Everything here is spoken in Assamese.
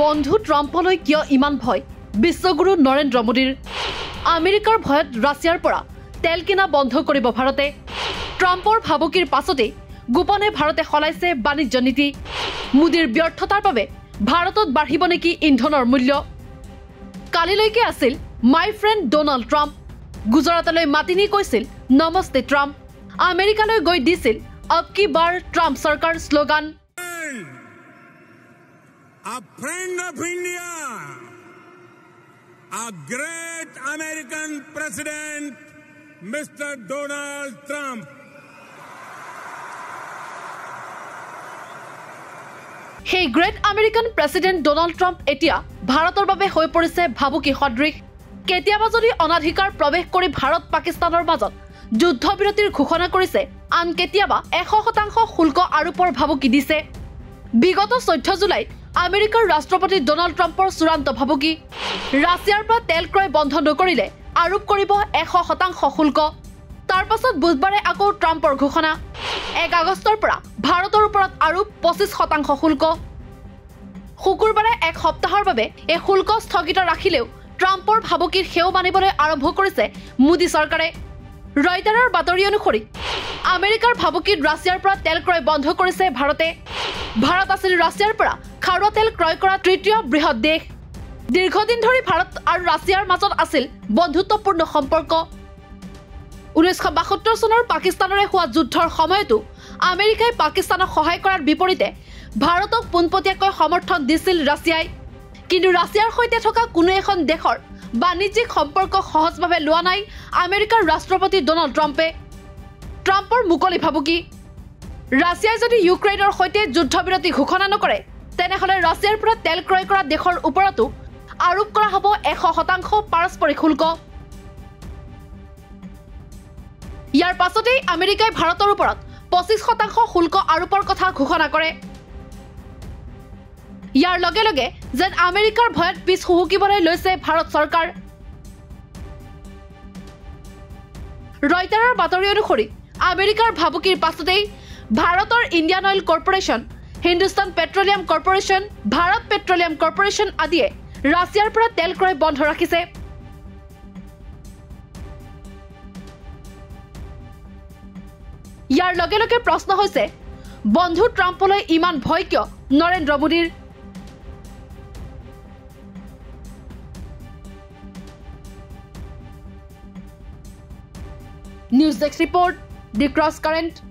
বন্ধু ট্ৰাম্পলৈ কিয় ইমান ভয় বিশ্বগুৰু নৰেন্দ্ৰ মোদীৰ আমেৰিকাৰ ভয়ত ৰাছিয়াৰ পৰা তেল কিনা বন্ধ কৰিব ভাৰতে ট্ৰাম্পৰ ভাবুকিৰ পাছতে গোপনে ভাৰতে সলাইছে বাণিজ্য নীতি মোদীৰ ব্যৰ্থতাৰ বাবে ভাৰতত বাঢ়িব নেকি ইন্ধনৰ মূল্য কালিলৈকে আছিল মাই ফ্ৰেণ্ড ডোনাল্ড ট্ৰাম্প গুজৰাটলৈ মাতি নি কৈছিল নমস্তে ট্ৰাম্প আমেৰিকালৈ গৈ দিছিল अब की बार ट्रम्प सरकार slogan A friend of India, a great American president, Mr. Donald Trump. Hey, great American President Donald Trump etia ভাৰতৰ বাবে হৈ পৰিছে ভাবুকি সদৃশ কেতিয়াবা যদি অনাধিকাৰ প্ৰৱেশ কৰি ভাৰত পাকিস্তানৰ মাজত যুদ্ধবিৰতিৰ ঘোষণা কৰিছে আন কেতিয়াবা 100% শুল্ক আৰোপৰ ভাবুকি দিছে বিগত 14 জুলাইত আমেৰিকাৰ ৰাষ্ট্ৰপতি ডোনাল্ড ট্ৰাম্পৰ চূড়ান্ত ভাবুকি ৰাছিয়াৰ পৰা তেল ক্ৰয় বন্ধ নকৰিলে আৰোপ কৰিব 100% শুল্ক তাৰ পাছত বুধবাৰে আকৌ ট্ৰাম্পৰ ঘোষণা 1 আগষ্টৰ পৰা ভাৰতৰ ওপৰত আৰোপ 25% শুল্ক শুকুৰবাৰে এক সপ্তাহৰ বাবে এই শুল্ক স্থগিত ৰাখিলেও ট্ৰাম্পৰ ভাবুকিৰ হেও মানিবলৈ আৰম্ভ কৰিছে মোদী চৰকাৰে ৰয়টাৰৰ বাতৰি অনুসৰি আমেৰিকাৰ ভাবুকিত ৰাছিয়াৰ পৰা তেল ক্ৰয় বন্ধ কৰিছে ভাৰতে ভাৰত আছিল ৰাছিয়াৰ পৰা খাৰুৱা তেল ক্ৰয় কৰা তৃতীয় বৃহৎ দেশ দীৰ্ঘদিন ধৰি ভাৰত আৰু ৰাছিয়াৰ মাজত আছিল বন্ধুত্বপূৰ্ণ সম্পৰ্ক 1972 চনৰ পাকিস্তানৰে হোৱা যুদ্ধৰ সময়তো আমেৰিকাই পাকিস্তানক সহায় কৰাৰ বিপৰীতে ভাৰতক পোনপটীয়াকৈ সমৰ্থন দিছিল ৰাছিয়াই কিন্তু ৰাছিয়াৰ সৈতে থকা কোনো এখন দেশৰ বাণিজ্যিক সম্পৰ্ক সহজভাৱে লোৱা নাই আমেৰিকাৰ ৰাষ্ট্ৰপতি ডোনাল্ড ট্ৰাম্পে ট্ৰাম্পৰ মুকলি ভাবুকি ৰাছিয়াই যদি ইউক্ৰেইনৰ সৈতে যুদ্ধবিৰতি ঘোষণা নকৰে তেনেহলে ৰাছিয়াৰ পৰা তেল ক্ৰয় কৰা দেশৰ ওপৰতো আৰোপ কৰা হ'ব 100% পাৰস্পৰিক শুল্ক ইয়াৰ পাছতেই আমেৰিকাই ভাৰতৰ ওপৰত 25% শুল্ক আৰোপৰ কথা ঘোষণা কৰে ইয়াৰ লগে লগে যেন আমেৰিকাৰ ভয়ত পিছ হুহুকিবলৈ লৈছে ভাৰত চৰকাৰ ৰয়টাৰৰ বাতৰি অনুসৰি আমেৰিকাৰ ভাবুকিৰ পাছতেই ভাৰতৰ Indian oil corporation Hindustan petroleum corporation Bharat petroleum corporation আদিয়ে ৰাছিয়াৰ পৰা তেল ক্ৰয় বন্ধ ৰাখিছে ইয়াৰ লগে লগে প্ৰশ্ন হৈছে বন্ধু ট্ৰাম্পলৈ ইমান ভয় কিয় নৰেন্দ্ৰ মোদীৰ News Desk Report, The Cross Current.